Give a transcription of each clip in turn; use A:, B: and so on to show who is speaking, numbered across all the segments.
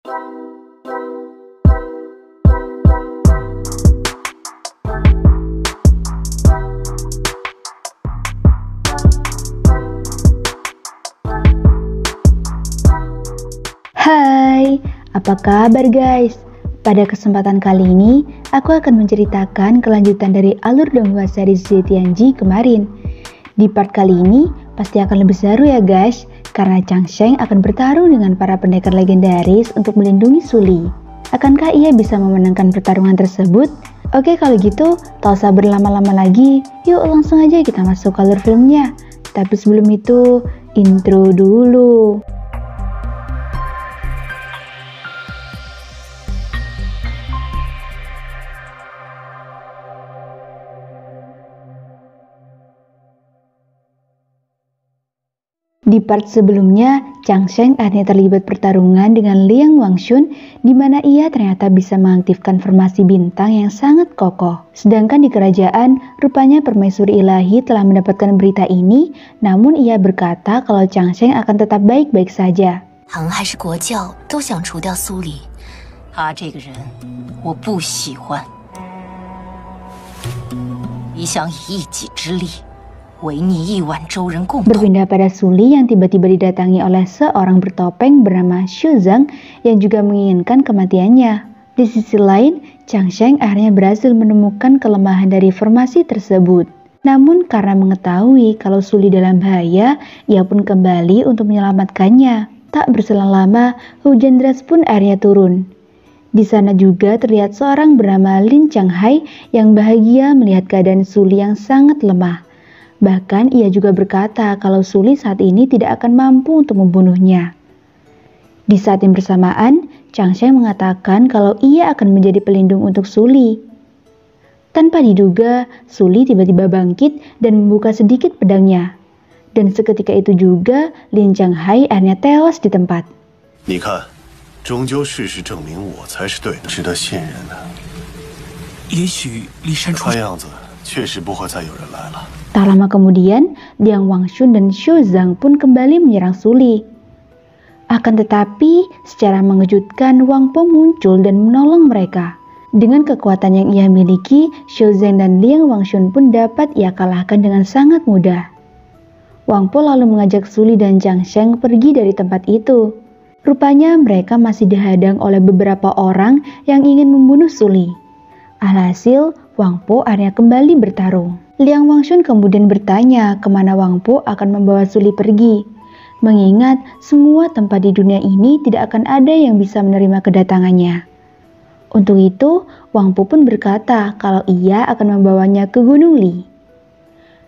A: Hai, apa kabar guys? Pada kesempatan kali ini, aku akan menceritakan kelanjutan dari alur donghua series Zetianji kemarin. Di part kali ini, pasti akan lebih seru ya guys, karena Chang Sheng akan bertarung dengan para pendekar legendaris untuk melindungi Suli. Akankah ia bisa memenangkan pertarungan tersebut? Oke, kalau gitu, tak usah berlama-lama lagi, yuk langsung aja kita masuk ke alur filmnya. Tapi sebelum itu, intro dulu. Di part sebelumnya, Chang Sheng akhirnya terlibat pertarungan dengan Liang Wangxun, di mana ia ternyata bisa mengaktifkan formasi bintang yang sangat kokoh. Sedangkan di kerajaan, rupanya permaisuri ilahi telah mendapatkan berita ini, namun ia berkata kalau Chang Sheng akan tetap baik-baik saja.
B: 唐还是国教都想除掉苏黎，他这个人我不喜欢，一向以一己之力。
A: Berpindah pada Suli yang tiba-tiba didatangi oleh seorang bertopeng bernama Xu Zhang yang juga menginginkan kematiannya. Di sisi lain, Chang Sheng akhirnya berhasil menemukan kelemahan dari formasi tersebut. Namun karena mengetahui kalau Suli dalam bahaya, ia pun kembali untuk menyelamatkannya. Tak berselang lama, hujan deras pun akhirnya turun. Di sana juga terlihat seorang bernama Lin Changhai yang bahagia melihat keadaan Suli yang sangat lemah. Bahkan ia juga berkata kalau Suli saat ini tidak akan mampu untuk membunuhnya. Di saat yang bersamaan, Chang Sheng mengatakan kalau ia akan menjadi pelindung untuk Suli. Tanpa diduga, Suli tiba-tiba bangkit dan membuka sedikit pedangnya. Dan seketika itu juga, Lin Changhai akhirnya tewas di tempat.
C: 你看，终究事实证明我才是对的，值得信任的。也许骊山出看样子，确实不会再有人来了。
A: Tak lama kemudian, Liang Wangxun dan Xu Zhang pun kembali menyerang Suli. Akan tetapi, secara mengejutkan Wang Po muncul dan menolong mereka. Dengan kekuatan yang ia miliki, Xu Zhang dan Liang Wangxun pun dapat ia kalahkan dengan sangat mudah. Wang Po lalu mengajak Suli dan Chang Sheng pergi dari tempat itu. Rupanya mereka masih dihadang oleh beberapa orang yang ingin membunuh Suli. Alhasil, Wang Po akhirnya kembali bertarung. Liang Wangxun kemudian bertanya kemana Wang Po akan membawa Suli pergi. Mengingat semua tempat di dunia ini tidak akan ada yang bisa menerima kedatangannya. Untuk itu, Wang Po pun berkata kalau ia akan membawanya ke Gunung Li.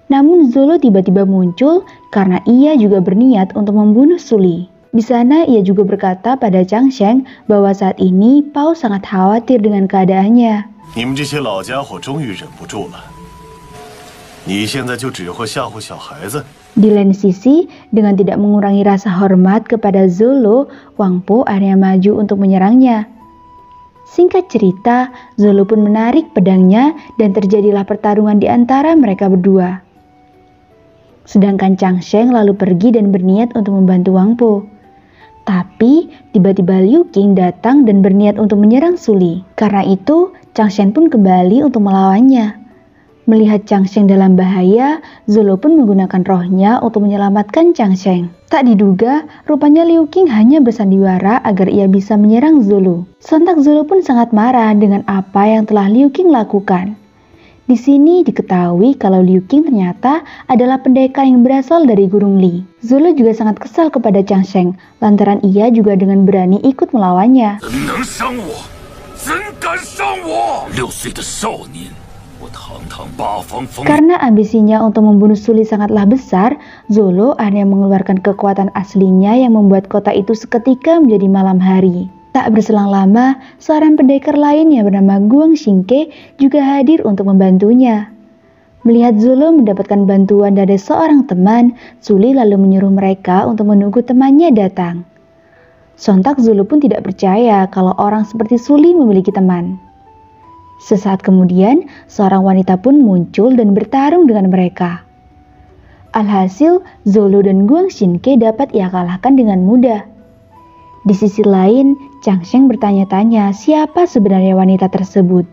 A: Namun Zolo tiba-tiba muncul karena ia juga berniat untuk membunuh Suli. Di sana ia juga berkata pada Chang Sheng bahwa saat ini Pao sangat khawatir dengan keadaannya.
C: 你们这些老家伙终于忍不住了。 你现在就只会吓唬小孩子。
A: Di lain sisi, dengan tidak mengurangi rasa hormat kepada Zolo, Wang Po akhirnya maju untuk menyerangnya. Singkat cerita, Zolo pun menarik pedangnya dan terjadilah pertarungan di antara mereka berdua. Sedangkan Chang Sheng lalu pergi dan berniat untuk membantu Wang Po. Tapi, tiba-tiba Liu Qing datang dan berniat untuk menyerang Suli. Karena itu, Chang Sheng pun kembali untuk melawannya. Melihat Chang Sheng dalam bahaya, Zolo pun menggunakan rohnya untuk menyelamatkan Chang Sheng. Tak diduga, rupanya Liu Qing hanya bersandiwara agar ia bisa menyerang Zolo. Sontak Zolo pun sangat marah dengan apa yang telah Liu Qing lakukan. Di sini diketahui kalau Liu Qing ternyata adalah pendekar yang berasal dari Gunung Li. Zolo juga sangat kesal kepada Chang Sheng, lantaran ia juga dengan berani ikut melawannya. Karena ambisinya untuk membunuh Suli sangatlah besar, Zolo akhirnya mengeluarkan kekuatan aslinya yang membuat kota itu seketika menjadi malam hari. Tak berselang lama, seorang pendekar lain yang bernama Guang Xingke juga hadir untuk membantunya. Melihat Zolo mendapatkan bantuan dari seorang teman, Suli lalu menyuruh mereka untuk menunggu temannya datang. Sontak Zolo pun tidak percaya kalau orang seperti Suli memiliki teman. Sesaat kemudian, seorang wanita pun muncul dan bertarung dengan mereka. Alhasil, Zolo dan Guang Xingke dapat ia kalahkan dengan mudah. Di sisi lain, Chang Sheng bertanya-tanya siapa sebenarnya wanita tersebut.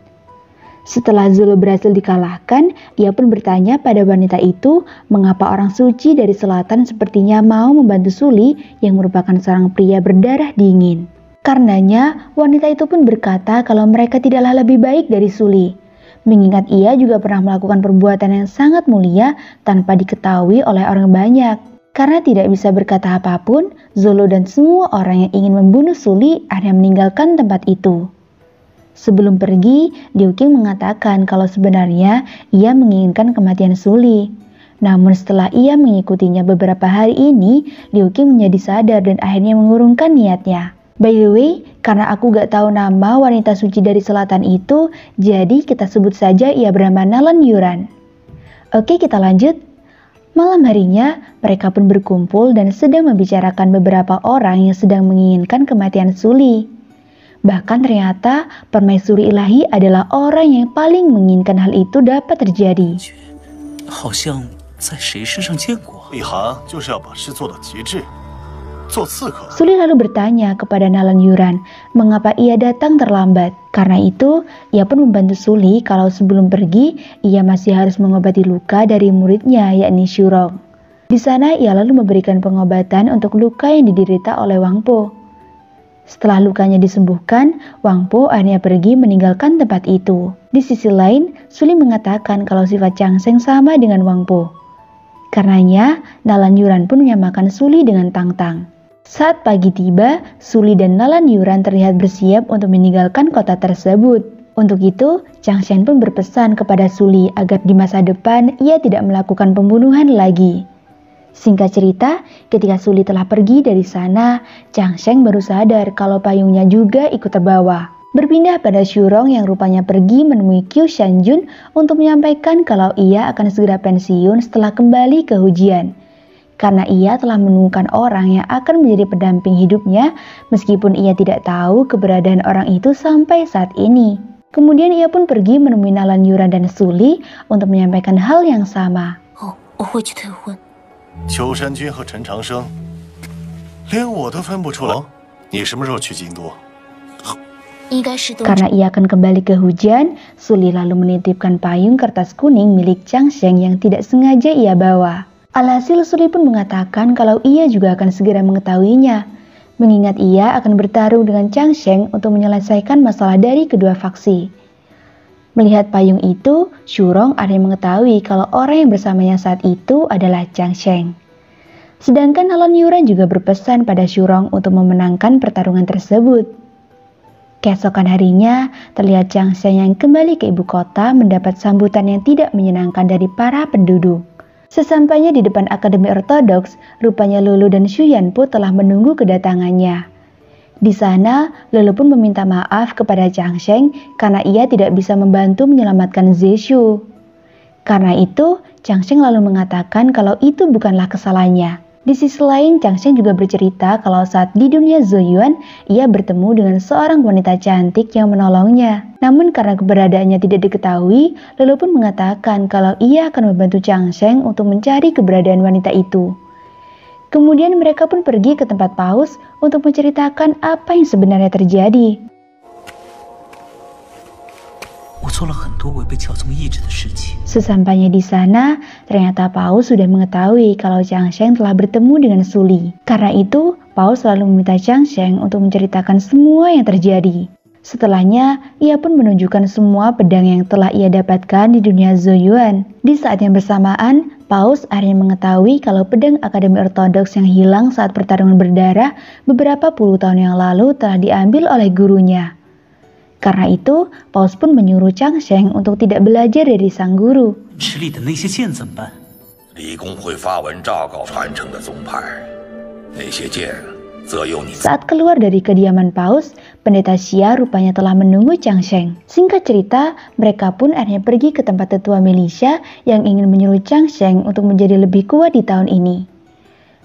A: Setelah Zolo berhasil dikalahkan, ia pun bertanya pada wanita itu mengapa orang suci dari selatan sepertinya mau membantu Suli yang merupakan seorang pria berdarah dingin. Karenanya, wanita itu pun berkata kalau mereka tidaklah lebih baik dari Suli, mengingat ia juga pernah melakukan perbuatan yang sangat mulia tanpa diketahui oleh orang banyak. Karena tidak bisa berkata apapun, Zolo dan semua orang yang ingin membunuh Suli akhirnya meninggalkan tempat itu. Sebelum pergi, Liu Qing mengatakan kalau sebenarnya ia menginginkan kematian Suli. Namun setelah ia mengikutinya beberapa hari ini, Liu Qing menjadi sadar dan akhirnya mengurungkan niatnya. By the way, karena aku gak tahu nama wanita suci dari selatan itu, jadi kita sebut saja ia bernama Nalan Yuran. Oke, kita lanjut. Malam harinya, mereka pun berkumpul dan sedang membicarakan beberapa orang yang sedang menginginkan kematian Suli. Bahkan ternyata permaisuri ilahi adalah orang yang paling menginginkan hal itu dapat terjadi. Suli lalu bertanya kepada Nalan Yuran mengapa ia datang terlambat. Karena itu, ia pun membantu Suli kalau sebelum pergi, ia masih harus mengobati luka dari muridnya yakni Shurong. Di sana ia lalu memberikan pengobatan untuk luka yang diderita oleh Wang Po. Setelah lukanya disembuhkan, Wang Po akhirnya pergi meninggalkan tempat itu. Di sisi lain, Suli mengatakan kalau sifat Chang Sheng sama dengan Wang Po. Karenanya, Nalan Yuran pun menyamakan Suli dengan Tang Tang. Saat pagi tiba, Suli dan Nalan Yuran terlihat bersiap untuk meninggalkan kota tersebut. Untuk itu, Chang Sheng pun berpesan kepada Suli agar di masa depan ia tidak melakukan pembunuhan lagi. Singkat cerita, ketika Suli telah pergi dari sana, Chang Sheng baru sadar kalau payungnya juga ikut terbawa. Berpindah pada Shurong yang rupanya pergi menemui Qiu Shanjun untuk menyampaikan kalau ia akan segera pensiun setelah kembali ke Hujian. Karena ia telah menemukan orang yang akan menjadi pendamping hidupnya meskipun ia tidak tahu keberadaan orang itu sampai saat ini. Kemudian ia pun pergi menemui Nalan Yuran dan Suli untuk menyampaikan hal yang sama.
C: 秋山君和陈长生，连我都分不出来，你什么时候去京都？
A: Karena ia akan kembali ke Hujian, Suli lalu menitipkan payung kertas kuning milik Chang Sheng yang tidak sengaja ia bawa. Alhasil Suli pun mengatakan kalau ia juga akan segera mengetahuinya, mengingat ia akan bertarung dengan Chang Sheng untuk menyelesaikan masalah dari kedua faksi. Melihat payung itu, Shurong akhirnya mengetahui kalau orang yang bersamanya saat itu adalah Chang Sheng. Sedangkan Nalan Yuran juga berpesan pada Shurong untuk memenangkan pertarungan tersebut. Keesokan harinya, terlihat Chang Sheng yang kembali ke ibu kota mendapat sambutan yang tidak menyenangkan dari para penduduk. Sesampainya di depan Akademi Ortodoks, rupanya Lulu dan Shuyan pun telah menunggu kedatangannya. Di sana, Lulu pun meminta maaf kepada Chang Sheng karena ia tidak bisa membantu menyelamatkan Zeshu. Karena itu, Chang Sheng lalu mengatakan kalau itu bukanlah kesalahannya. Di sisi lain, Chang Sheng juga bercerita kalau saat di dunia Zoyuan, ia bertemu dengan seorang wanita cantik yang menolongnya. Namun karena keberadaannya tidak diketahui, Lulu pun mengatakan kalau ia akan membantu Chang Sheng untuk mencari keberadaan wanita itu. Kemudian mereka pun pergi ke tempat paus untuk menceritakan apa yang sebenarnya terjadi. Sesampainya di sana, ternyata Paus sudah mengetahui kalau Chang Sheng telah bertemu dengan Suli. Karena itu, Paus selalu meminta Chang Sheng untuk menceritakan semua yang terjadi. Setelahnya, ia pun menunjukkan semua pedang yang telah ia dapatkan di dunia Zoyuan. Di saat yang bersamaan, Paus akhirnya mengetahui kalau pedang Akademi Ortodoks yang hilang saat pertarungan berdarah beberapa puluh tahun yang lalu telah diambil oleh gurunya. Karena itu, Paus pun menyuruh Chang Sheng untuk tidak belajar dari sang guru. Saat keluar dari kediaman Paus, Pendeta Xia rupanya telah menunggu Chang Sheng. Singkat cerita, mereka pun akhirnya pergi ke tempat tetua milisya yang ingin menyuruh Chang Sheng untuk menjadi lebih kuat di tahun ini.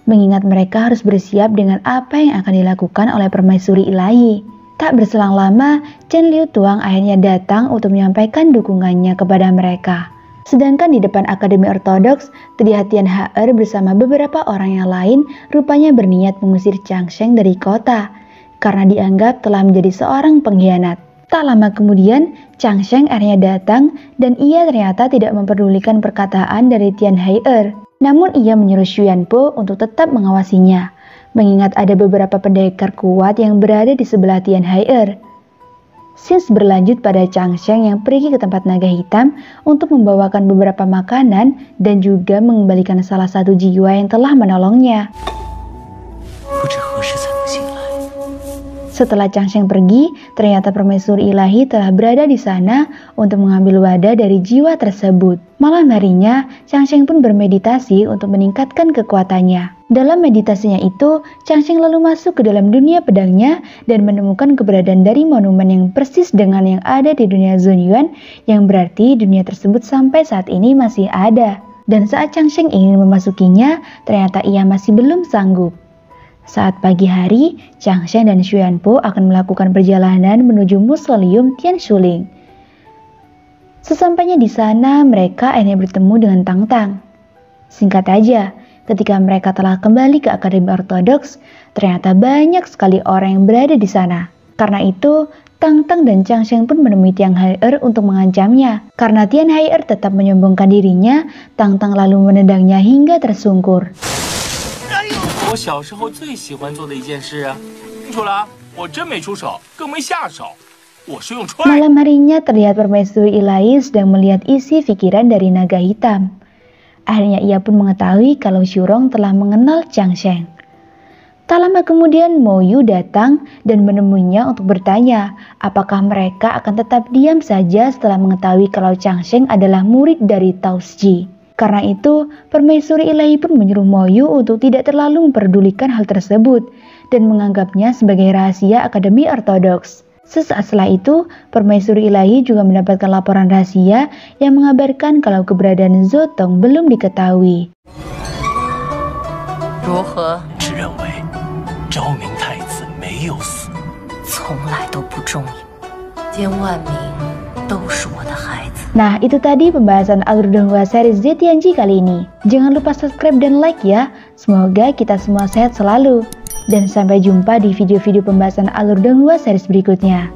A: Mengingat mereka harus bersiap dengan apa yang akan dilakukan oleh permaisuri ilahi. Tak berselang lama, Chen Liu Tuang akhirnya datang untuk menyampaikan dukungannya kepada mereka. Sedangkan di depan Akademi Ortodoks, terlihat Tian He bersama beberapa orang yang lain rupanya berniat mengusir Chang Sheng dari kota. karena dianggap telah menjadi seorang pengkhianat. Tak lama kemudian, Chang Sheng akhirnya datang dan ia ternyata tidak memperdulikan perkataan dari Tian Hai'er. Namun ia menyuruh Xu Yanpo untuk tetap mengawasinya, mengingat ada beberapa pendekar kuat yang berada di sebelah Tian Hai'er. Scenes berlanjut pada Chang Sheng yang pergi ke tempat naga hitam untuk membawakan beberapa makanan dan juga mengembalikan salah satu jiwa yang telah menolongnya. Setelah Chang Sheng pergi, ternyata permaisuri ilahi telah berada di sana untuk mengambil wadah dari jiwa tersebut. Malam harinya, Chang Sheng pun bermeditasi untuk meningkatkan kekuatannya. Dalam meditasinya itu, Chang Sheng lalu masuk ke dalam dunia pedangnya dan menemukan keberadaan dari monumen yang persis dengan yang ada di dunia Zunyuan, yang berarti dunia tersebut sampai saat ini masih ada. Dan saat Chang Sheng ingin memasukinya, ternyata ia masih belum sanggup. Saat pagi hari, Chang Sheng dan Xu Yanpo akan melakukan perjalanan menuju Mausoleum Tian Shuling. Sesampainya di sana, mereka akhirnya bertemu dengan Tang Tang. Singkat aja, ketika mereka telah kembali ke Akademi Ortodoks, ternyata banyak sekali orang yang berada di sana. Karena itu, Tang Tang dan Chang Sheng pun menemui Tian Hai'er untuk mengancamnya. Karena Tian Hai'er tetap menyombongkan dirinya, Tang Tang lalu menendangnya hingga tersungkur.
D: 我小时候最喜欢做的一件事啊！听出了，我真没出手，更没下手，我是用踹。
A: Malam harinya terlihat permaisuri ilahi sedang melihat isi pikiran dari naga hitam. Akhirnya ia pun mengetahui kalau Shurong telah mengenal Chang Sheng. Tak lama kemudian Mo Yu datang dan menemuinya untuk bertanya apakah mereka akan tetap diam saja setelah mengetahui kalau Chang Sheng adalah murid dari Tao Ji. Karena itu, permaisuri ilahi pun menyuruh Mo Yu untuk tidak terlalu memperdulikan hal tersebut dan menganggapnya sebagai rahasia Akademi Ortodoks. Sesaat setelah itu, permaisuri ilahi juga mendapatkan laporan rahasia yang mengabarkan kalau keberadaan Zhou Tong belum diketahui.
B: 如何？
D: 只认为昭明太子没有死，
B: 从来都不重要。千万名都是我的孩子。
A: Nah, itu tadi pembahasan alur Donghua series Zetianji kali ini. Jangan lupa subscribe dan like ya. Semoga kita semua sehat selalu. Dan sampai jumpa di video-video pembahasan alur Donghua series berikutnya.